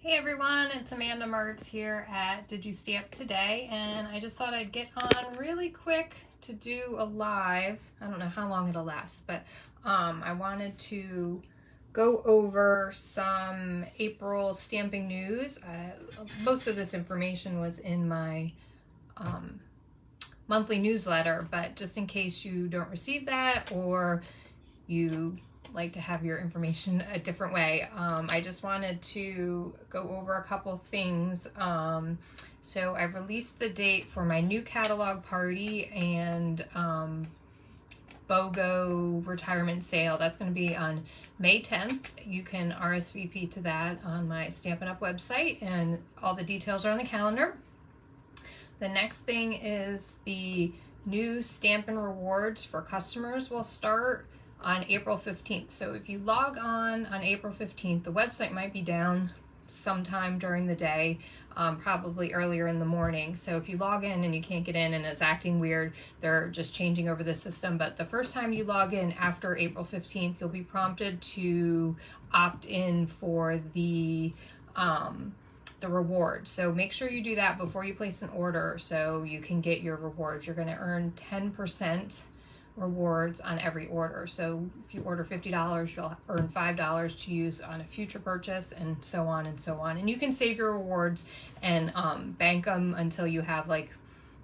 Hey everyone, it's Amanda Mertz here at Did You Stamp Today, and I just thought I'd get on really quick to do a live. I don't know how long it'll last, but I wanted to go over some April stamping news. Most of this information was in my monthly newsletter, but just in case you don't receive that or you like to have your information a different way, I just wanted to go over a couple things. So I've released the date for my new catalog party and BOGO retirement sale. That's going to be on May 10th. You can RSVP to that on my Stampin' Up website, and all the details are on the calendar. The next thing is the new Stampin' Rewards for customers will start on April 15th. So if you log on April 15th, the website might be down sometime during the day, probably earlier in the morning. So if you log in and you can't get in and it's acting weird, they're just changing over the system. But the first time you log in after April 15th, you'll be prompted to opt in for the rewards. So make sure you do that before you place an order so you can get your rewards. You're going to earn 10% rewards on every order. So if you order $50, you'll earn $5 to use on a future purchase, and so on and so on. And you can save your rewards and bank them until you have like,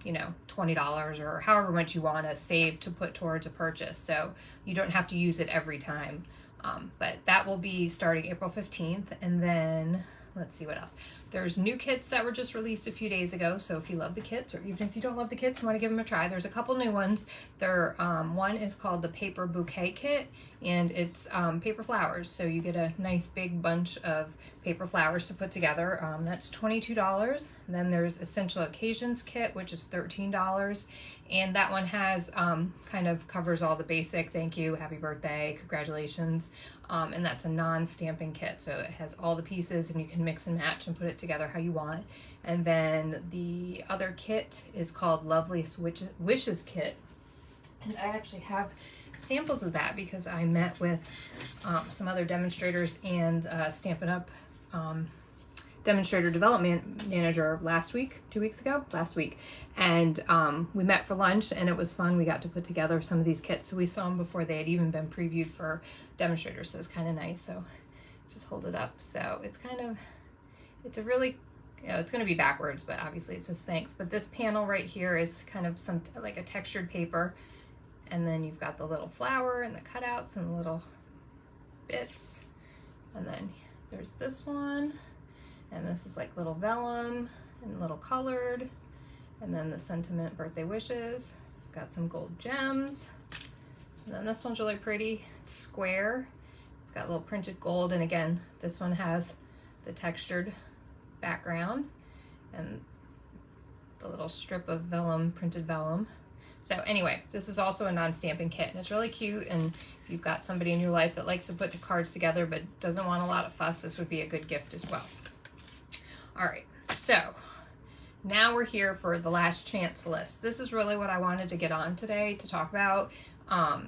$20 or however much you want to save to put towards a purchase. So you don't have to use it every time. But that will be starting April 15th. And then let's see what else. There's new kits that were just released a few days ago. So if you love the kits, or even if you don't love the kits, you want to give them a try, there's a couple new ones. One is called the Paper Bouquet Kit, and it's paper flowers. So you get a nice big bunch of paper flowers to put together. That's $22. Then there's Essential Occasions Kit, which is $13. And that one has kind of covers all the basic thank you, happy birthday, congratulations. And that's a non-stamping kit. So it has all the pieces and you can mix and match and put it together how you want. And then the other kit is called Loveliest Wishes Kit. And I actually have samples of that because I met with some other demonstrators and Stampin' Up demonstrator development manager last week, 2 weeks ago, last week. And we met for lunch and it was fun. We got to put together some of these kits. So we saw them before they had even been previewed for demonstrators. So it's kind of nice. So just hold it up. So it's a really, it's going to be backwards, but obviously it says thanks. But this panel right here is kind of like a textured paper. And then you've got the little flower and the cutouts and the little bits. And then there's this one. And this is like little vellum and little colored. And then the sentiment birthday wishes. It's got some gold gems. And then this one's really pretty. It's square. It's got little printed gold. And again, this one has the textured background and the little strip of vellum, printed vellum. So anyway, this is also a non-stamping kit, and it's really cute. And if you've got somebody in your life that likes to put cards together but doesn't want a lot of fuss, this would be a good gift as well. All right, so now we're here for the last chance list. This is really what I wanted to get on today to talk about.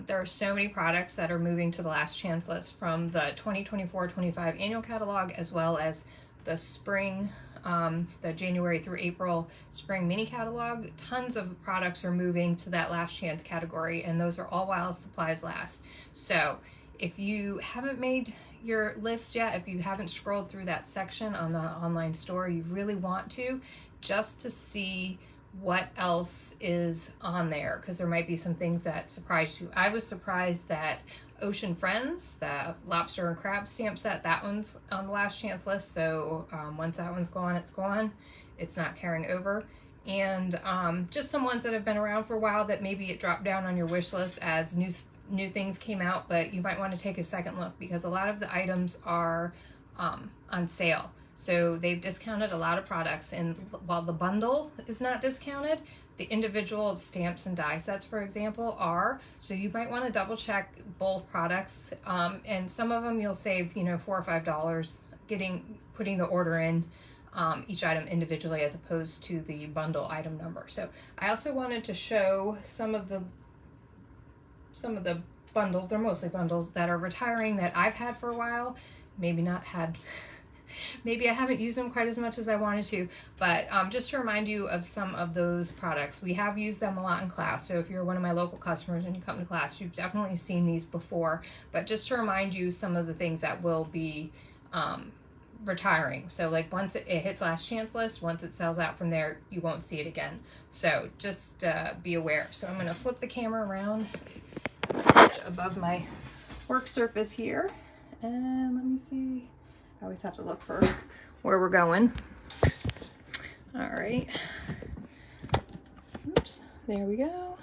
There are so many products that are moving to the last chance list from the 2024-25 annual catalog, as well as the spring, the January through April spring mini catalog. Tons of products are moving to that last chance category, and those are all while supplies last. So if you haven't made your list yet, if you haven't scrolled through that section on the online store, you really want to, just to see what else is on there, because there might be some things that surprise you. I was surprised that Ocean Friends, the lobster and crab stamp set, that one's on the last chance list. So once that one's gone, it's gone. It's not carrying over. And just some ones that have been around for a while that maybe it dropped down on your wish list as new things came out, but you might want to take a second look because a lot of the items are on sale. So they've discounted a lot of products, and while the bundle is not discounted, the individual stamps and die sets, for example, are. So you might want to double check both products, and some of them you'll save, $4 or $5 putting the order in each item individually as opposed to the bundle item number. So I also wanted to show some of the bundles, they're mostly bundles, that are retiring that I've had for a while, maybe not had maybe I haven't used them quite as much as I wanted to, but just to remind you of some of those products. We have used them a lot in class, so if you're one of my local customers and you come to class, you've definitely seen these before, but just to remind you some of the things that will be retiring. So like once it hits last chance list, once it sells out from there, you won't see it again. So just be aware. So I'm going to flip the camera around above my work surface here, and let me see. I always have to look for where we're going. All right. Oops, there we go.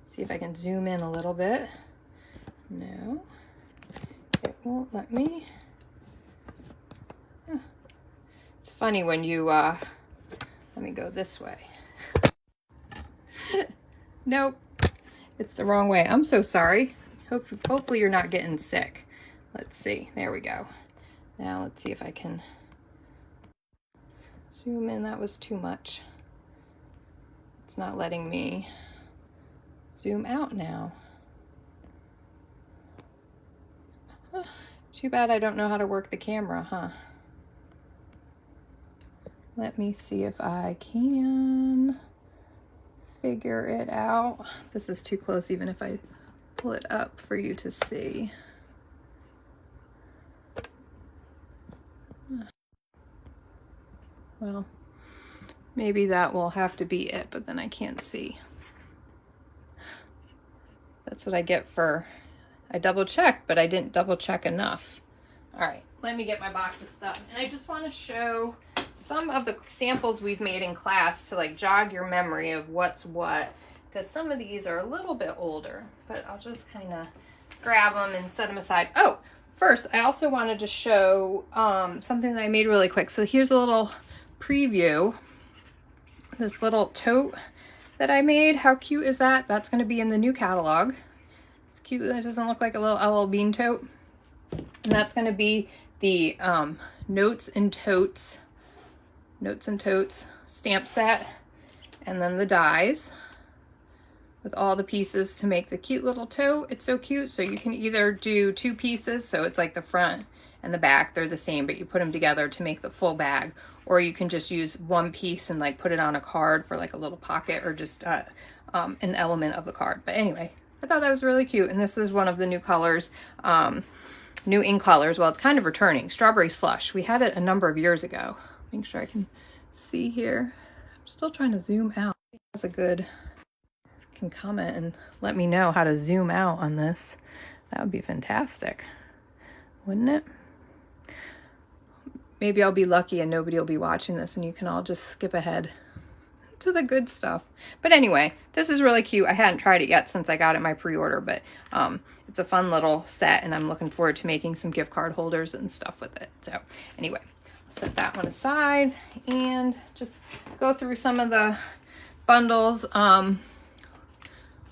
See if I can zoom in a little bit. No, it won't let me. Huh. It's funny when you, let me go this way. Nope, it's the wrong way. I'm so sorry. Hopefully you're not getting sick. Let's see, there we go. Now let's see if I can zoom in. That was too much. It's not letting me zoom out now. Too bad I don't know how to work the camera, huh? Let me see if I can figure it out. This is too close even if I pull it up for you to see. Well, maybe that will have to be it, but then I can't see. That's what I get for, I double checked, but I didn't double check enough. All right, let me get my box of stuff. And I just want to show some of the samples we've made in class to like jog your memory of what's what, because some of these are a little bit older, but I'll just kind of grab them and set them aside. Oh, first, I also wanted to show something that I made really quick. So here's a little preview. This little tote that I made. How cute is that? That's going to be in the new catalog. It's cute. It doesn't look like a little LL Bean tote. And that's going to be the Notes and Totes stamp set, and then the dies with all the pieces to make the cute little tote. It's so cute. So you can either do two pieces, so it's like the front and the back, they're the same, but you put them together to make the full bag, or you can just use one piece and like put it on a card for like a little pocket, or just an element of the card. But anyway, I thought that was really cute, and this is one of the new colors, new ink colors. Well, it's kind of returning. Strawberry Slush. We had it a number of years ago. Make sure I can see here. I'm still trying to zoom out. That's a good, can comment and let me know how to zoom out on this. That would be fantastic, wouldn't it? Maybe I'll be lucky and nobody will be watching this and you can all just skip ahead to the good stuff. But anyway, this is really cute. I hadn't tried it yet since I got it my pre-order, but it's a fun little set, and I'm looking forward to making some gift card holders and stuff with it. So anyway, I'll set that one aside and just go through some of the bundles.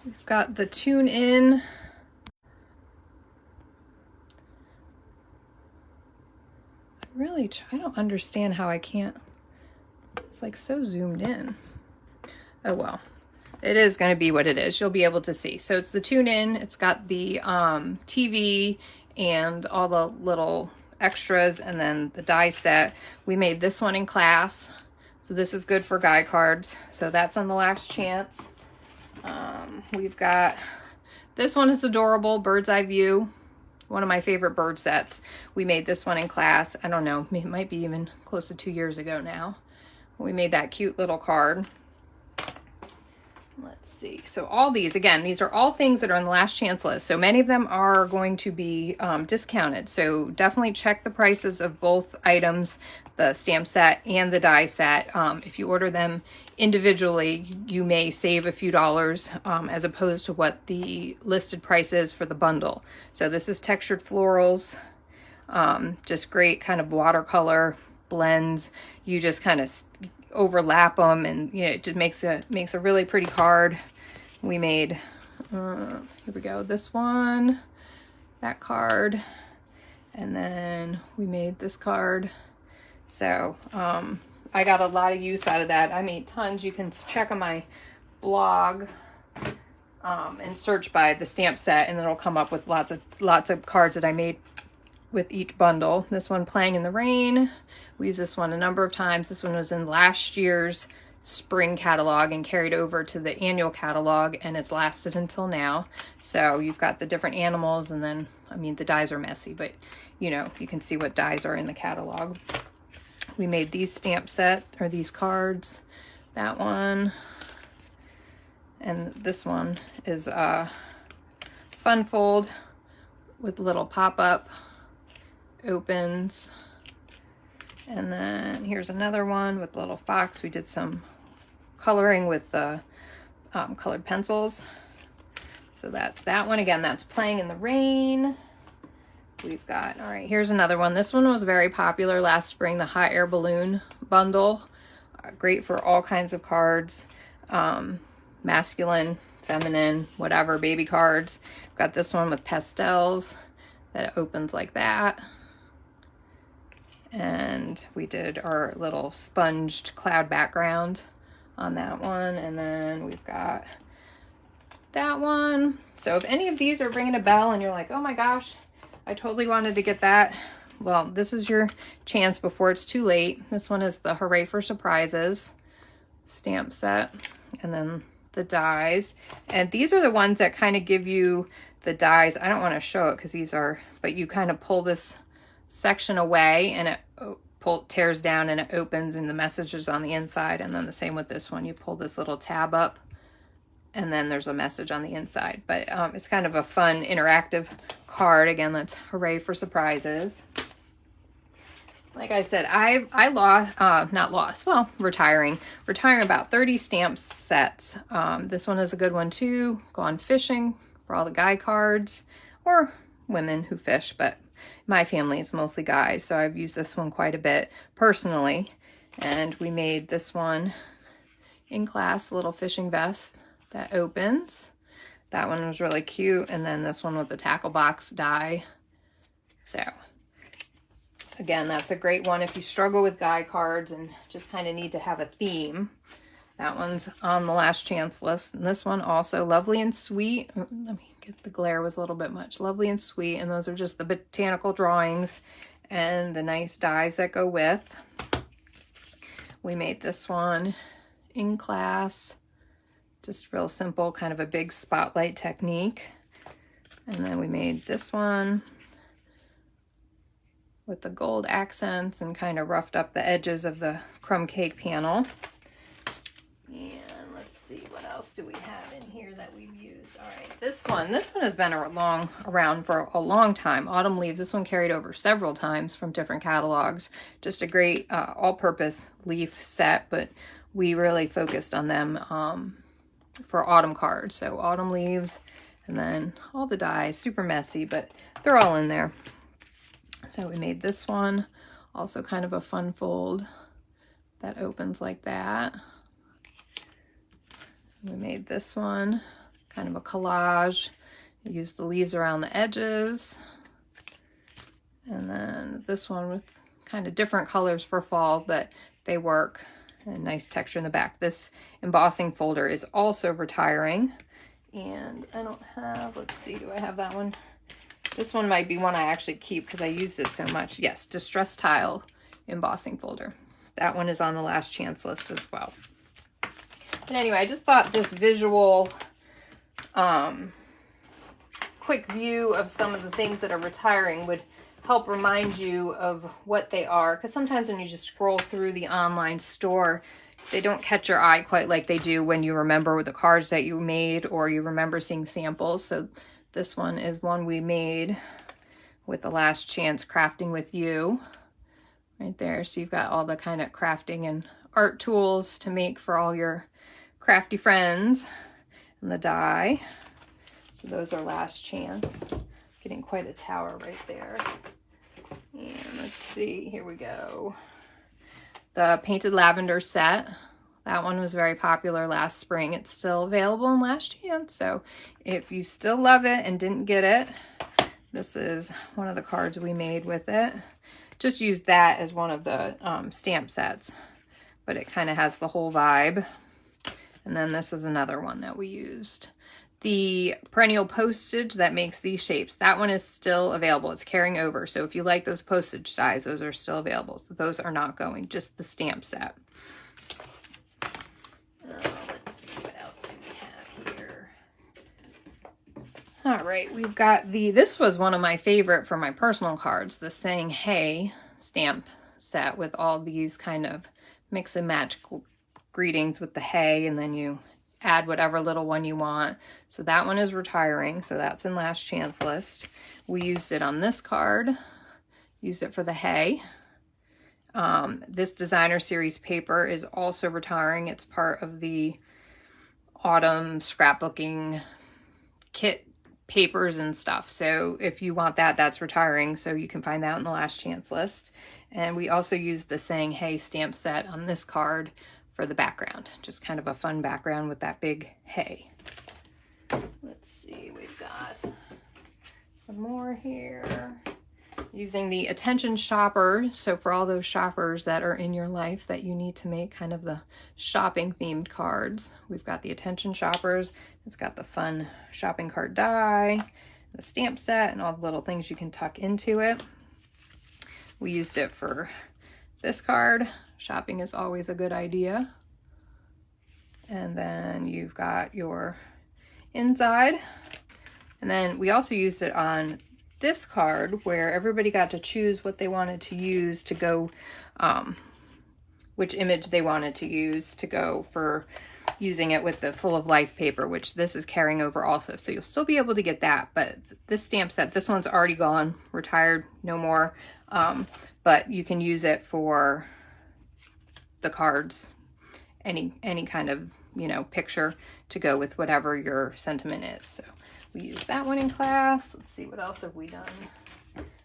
We've got the Tune In. I don't understand how I can't, it's like so zoomed in. Oh well, it is going to be what it is. You'll be able to see. So it's the Tune In. It's got the TV and all the little extras, and then the die set. We made this one in class, so this is good for guy cards. So that's on the last chance. We've got, this one is adorable, Bird's Eye View. One of my favorite bird sets. We made this one in class. I don't know, it might be even close to 2 years ago now. We made that cute little card. Let's see. So all these, again, these are all things that are on the last chance list. So many of them are going to be discounted. So definitely check the prices of both items, the stamp set and the die set. If you order them individually, you may save a few dollars as opposed to what the listed price is for the bundle. So this is Textured Florals, just great kind of watercolor blends. You just kind of overlap them, and you know, it just makes a really pretty card. We made here we go, this one, that card, and then we made this card. So I got a lot of use out of that. I made tons. You can check on my blog and search by the stamp set, and it'll come up with lots of cards that I made with each bundle. This one, Playing in the Rain. We used this one a number of times. This one was in last year's spring catalog and carried over to the annual catalog, and it's lasted until now. So you've got the different animals, and then, I mean, the dies are messy, but you know, you can see what dies are in the catalog. We made these stamp set, or these cards, that one. And this one is a fun fold with little pop-up opens. And then here's another one with little fox. We did some coloring with the colored pencils. So that's that one. Again, that's Playing in the Rain. We've got, all right, here's another one. This one was very popular last spring, the Hot Air Balloon bundle. Great for all kinds of cards, masculine, feminine, whatever, baby cards. We've got this one with pastels that opens like that. And we did our little sponged cloud background on that one. And then we've got that one. So if any of these are ringing a bell and you're like, oh my gosh, I totally wanted to get that, well, this is your chance before it's too late. This one is the Hooray for Surprises stamp set, and then the dies. And these are the ones that kind of give you the dies. I don't want to show it because these are, but you kind of pull this section away and it tears down and it opens, and the message is on the inside. And then the same with this one. You pull this little tab up and then there's a message on the inside. But it's kind of a fun interactive card. Again, that's Hooray for Surprises. Like I said, I lost, retiring about 30 stamp sets. This one is a good one too. Gone fishing for all the guy cards, or women who fish, but my family is mostly guys, so I've used this one quite a bit personally. And we made this one in class, a little fishing vest that opens. That one was really cute. And then this one with the tackle box die. So again, that's a great one if you struggle with guy cards and just kind of need to have a theme. That one's on the last chance list. And this one also, Lovely and Sweet. Let me get, the glare was a little bit much. Lovely and Sweet. And those are just the botanical drawings and the nice dies that go with. We made this one in class. Just real simple, kind of a big spotlight technique. And then we made this one with the gold accents and kind of roughed up the edges of the crumb cake panel. And let's see, what else do we have in here that we've used? All right, this one has been around for a long time. Autumn Leaves, this one carried over several times from different catalogs. Just a great all-purpose leaf set, but we really focused on them for autumn cards. So Autumn Leaves, and then all the dies, super messy, but they're all in there. So we made this one, also kind of a fun fold that opens like that. We made this one, kind of a collage. I used the leaves around the edges. And then this one with kind of different colors for fall, but they work. And nice texture in the back. This embossing folder is also retiring. And I don't have, let's see, do I have that one? This one might be one I actually keep because I used it so much. Yes, Distress Tile embossing folder. That one is on the last chance list as well. But anyway, I just thought this visual quick view of some of the things that are retiring would help remind you of what they are, because sometimes when you just scroll through the online store, they don't catch your eye quite like they do when you remember the cards that you made or you remember seeing samples. So this one is one we made with the Last Chance Crafting with You right there. So you've got all the kind of crafting and art tools to make for all your crafty friends, and the die. So those are Last Chance. Getting quite a tower right there. And let's see, here we go. The Painted Lavender set. That one was very popular last spring. It's still available in Last Chance. So if you still love it and didn't get it, this is one of the cards we made with it. Just use that as one of the stamp sets, but it kind of has the whole vibe. And then this is another one that we used. the perennial postage that makes these shapes. That one is still available. It's carrying over. So if you like those postage dies, those are still available. So those are not going, just the stamp set. Let's see what else do we have here. All right, we've got this was one of my favorite for my personal cards, the Saying Hey stamp set with all these kind of mix and match greetings with the hey, and then you add whatever little one you want. So that one is retiring, so that's in last chance list. We used it on this card, used it for the hey. This designer series paper is also retiring. It's part of the autumn scrapbooking kit papers and stuff. So if you want that, that's retiring. So you can find that in the last chance list. And we also used the Saying Hey stamp set on this card for the background. Just kind of a fun background with that big hey. Let's see, we've got some more here. Using the attention shopper. So for all those shoppers that are in your life that you need to make kind of the shopping themed cards, we've got the attention shoppers. It's got the fun shopping cart die, the stamp set, and all the little things you can tuck into it. We used it for this card. Shopping is always a good idea. And then you've got your inside. And then we also used it on this card where everybody got to choose what they wanted to use to go, which image they wanted to use to go for using it with the Full of Life paper, which this is carrying over also. So you'll still be able to get that, but this stamp set, this one's already gone, retired, no more. But you can use it for the cards, any kind of, you know, picture to go with whatever your sentiment is. So we used that one in class. Let's see, what else have we done?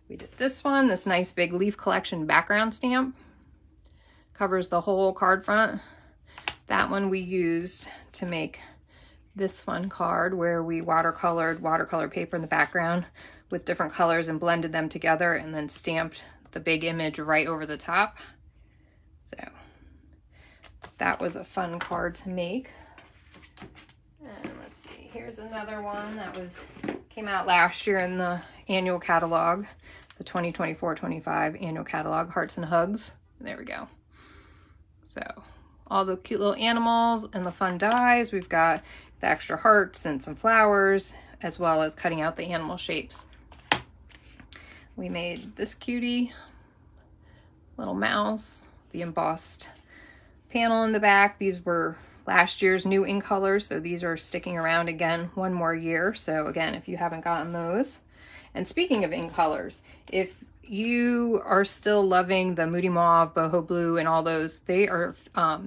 We did this one, this nice big leaf collection background stamp. Covers the whole card front. That one we used to make this fun card where we watercolor paper in the background with different colors and blended them together and then stamped the big image right over the top. So that was a fun card to make. And let's see, here's another one that came out last year in the annual catalog, the 2024-25 annual catalog, Hearts and Hugs. There we go. So all the cute little animals and the fun dies. We've got the extra hearts and some flowers, as well as cutting out the animal shapes. We made this cutie little mouse, the embossed panel in the back. These were last year's new ink colors, so these are sticking around again one more year. So again, if you haven't gotten those. And speaking of ink colors, if you are still loving the Moody Mauve, Boho Blue, and all those, they are,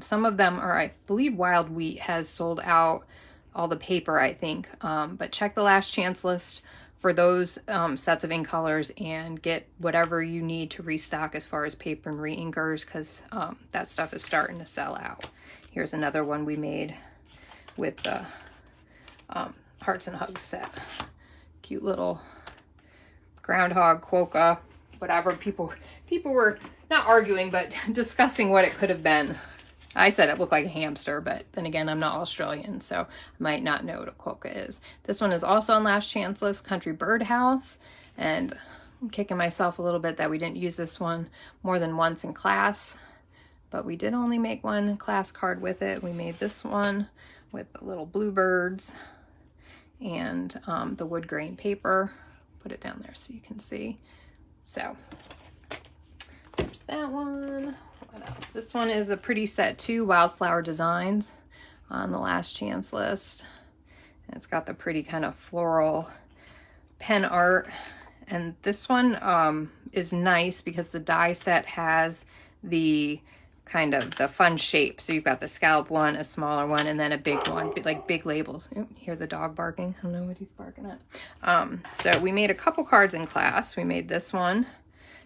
some of them are, I believe Wild Wheat has sold out all the paper, I think. But check the last chance list for those sets of ink colors and get whatever you need to restock as far as paper and re-inkers, because that stuff is starting to sell out. Here's another one we made with the Hearts and Hugs set. Cute little groundhog, quokka, whatever. People were not arguing, but discussing what it could have been. I said it looked like a hamster, but then again, I'm not Australian, so I might not know what a quokka is. This one is also on last chance list, Country Birdhouse, and I'm kicking myself a little bit that we didn't use this one more than once in class, but we did only make one class card with it. We made this one with the little bluebirds and the wood grain paper. Put it down there so you can see. So there's that one. What else? This one is a pretty set too, Wildflower Designs on the last chance list. And it's got the pretty kind of floral pen art. And this one is nice because the die set has the kind of the fun shape. So you've got the scallop one, a smaller one, and then a big one, like big labels. Ooh, hear the dog barking. I don't know what he's barking at. So we made a couple cards in class. We made this one,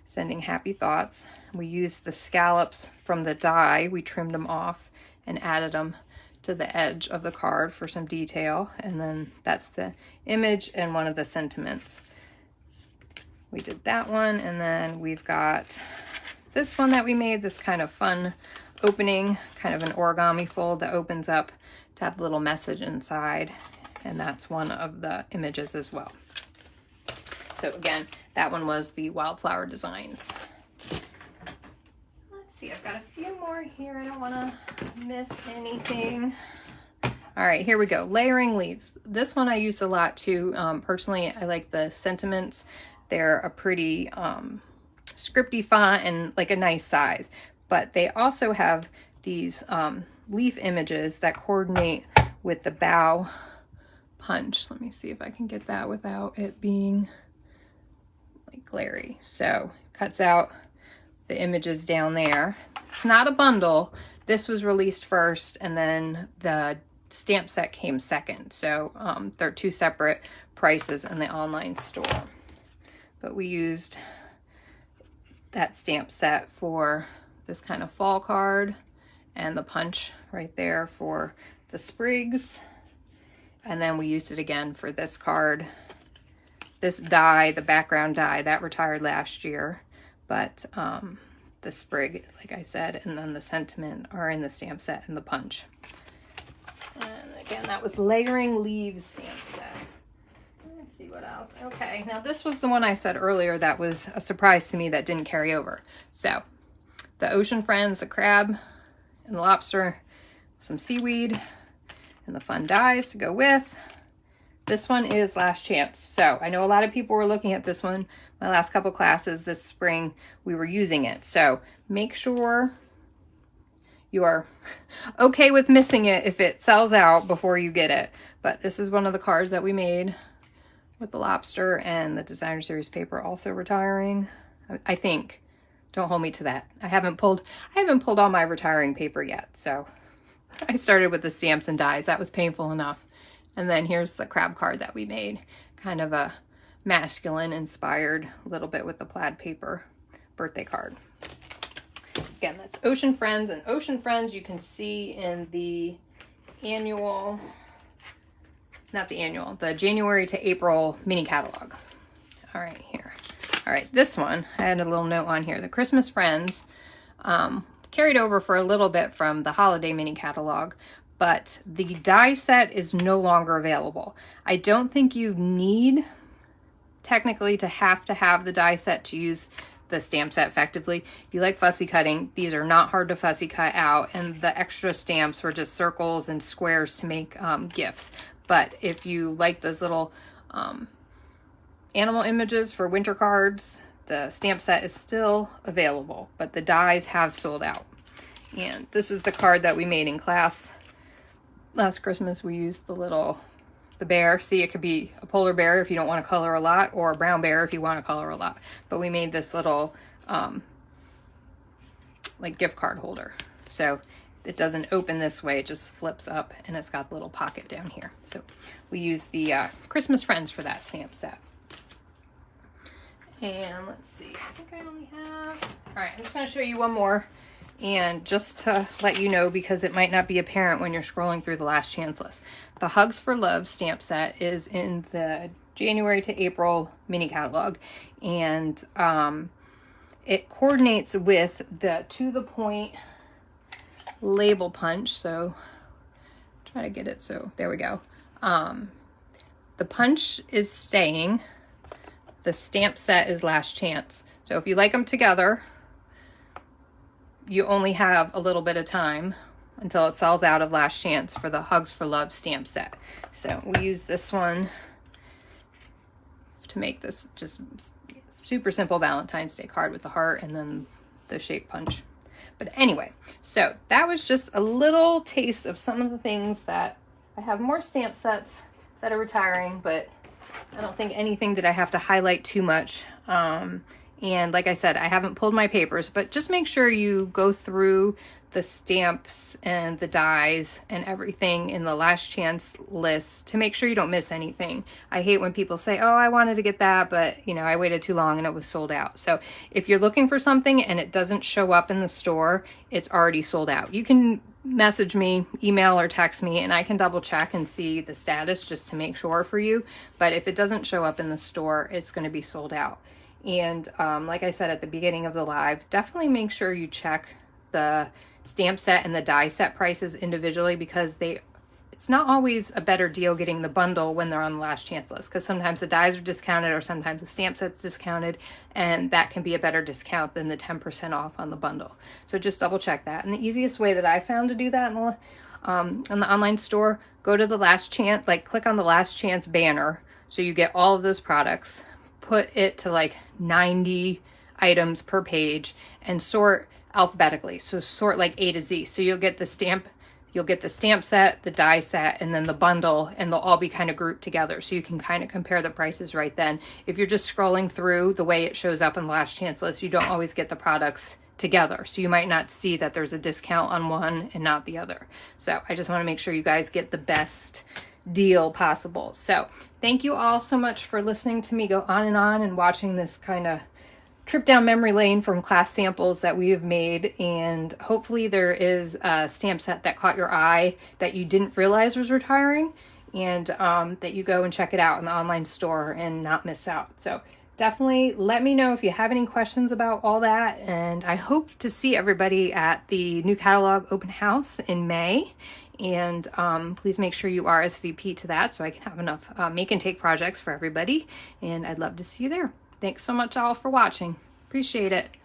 Sending Happy Thoughts. We used the scallops from the die. We trimmed them off and added them to the edge of the card for some detail. And then that's the image and one of the sentiments. We did that one. And then we've got this one that we made, this kind of fun opening, kind of an origami fold that opens up to have a little message inside. and that's one of the images as well. So again, that one was the wildflower designs. Let's see, I've got a few more here. I don't want to miss anything. All right, here we go. Layering leaves. This one I used a lot too. Personally, I like the sentiments. They're a pretty scripty font and like a nice size. But they also have these leaf images that coordinate with the bow punch. Let me see if I can get that without it being like glary. So cuts out the images down there. It's not a bundle. This was released first, and then the stamp set came second. So they're two separate prices in the online store. But we used that stamp set for this kind of fall card, and the punch right there for the sprigs. And then we used it again for this card. This die, the background die, that retired last year. But the sprig, like I said, and then the sentiment are in the stamp set and the punch. And again, that was Layering Leaves stamp set. Let's see what else. Okay, now this was the one I said earlier that was a surprise to me that didn't carry over. So the Ocean Friends, the crab and the lobster, some seaweed, and the fun dies to go with. This one is Last Chance. So I know a lot of people were looking at this one. My last couple classes this spring, we were using it. So make sure you are okay with missing it if it sells out before you get it. But this is one of the cards that we made with the lobster, and the designer series paper also retiring, I think. Don't hold me to that. I haven't pulled all my retiring paper yet. So I started with the stamps and dies. That was painful enough. And then here's the crab card that we made, kind of a masculine inspired, a little bit with the plaid paper birthday card. Again, that's Ocean Friends, and Ocean Friends you can see in the annual, not the annual, the January to April mini catalog. All right, here. All right, this one, I had a little note on here. The Christmas Friends carried over for a little bit from the holiday mini catalog, but the die set is no longer available. I don't think you need technically to have the die set to use the stamp set effectively. If you like fussy cutting, these are not hard to fussy cut out, and the extra stamps were just circles and squares to make gifts. But if you like those little animal images for winter cards, the stamp set is still available, but the dies have sold out. And this is the card that we made in class last Christmas. We used the bear. See, it could be a polar bear if you don't want to color a lot, or a brown bear if you want to color a lot. But we made this little like gift card holder. So it doesn't open this way, it just flips up, and it's got the little pocket down here. So we used the Christmas Friends for that stamp set. And let's see, I think I only have, all right, I'm just going to show you one more. And just to let you know, because it might not be apparent when you're scrolling through the Last Chance list, the Hugs for Love stamp set is in the January to April mini catalog. And it coordinates with the To The Point label punch. So try to get it, so there we go. The punch is staying. The stamp set is Last Chance. So if you like them together, you only have a little bit of time until it sells out of Last Chance for the Hugs for Love stamp set. So we use this one to make this just super simple Valentine's Day card with the heart and then the shape punch. But anyway, so that was just a little taste of some of the things that I have more stamp sets that are retiring, but I don't think anything that I have to highlight too much. And like I said, I haven't pulled my papers, but just make sure you go through the stamps and the dies and everything in the Last Chance list to make sure you don't miss anything. I hate when people say, oh, I wanted to get that, but you know, I waited too long and it was sold out. So if you're looking for something and it doesn't show up in the store, it's already sold out. You can message me, email or text me, and I can double check and see the status just to make sure for you. But if it doesn't show up in the store, it's going to be sold out. And like I said at the beginning of the live, definitely make sure you check the stamp set and the die set prices individually, because it's not always a better deal getting the bundle when they're on the last chance list, because sometimes the dies are discounted or sometimes the stamp set's discounted, and that can be a better discount than the 10% off on the bundle. So just double check that. And the easiest way that I found to do that in the online store, go to the last chance, like click on the last chance banner, so you get all of those products, put it to like 90 items per page, and sort alphabetically. So sort like A to Z. So you'll get the stamp set, the die set, and then the bundle, and they'll all be kind of grouped together. So you can kind of compare the prices right then. If you're just scrolling through the way it shows up in the last chance list, you don't always get the products together. So you might not see that there's a discount on one and not the other. So I just want to make sure you guys get the best deal possible. So thank you all so much for listening to me go on and watching this kind of trip down memory lane from class samples that we have made, and hopefully there is a stamp set that caught your eye that you didn't realize was retiring, and that you go and check it out in the online store and not miss out. So definitely let me know if you have any questions about all that, and I hope to see everybody at the new catalog open house in May. And please make sure you RSVP to that so I can have enough make and take projects for everybody, and I'd love to see you there. Thanks so much all for watching. Appreciate it.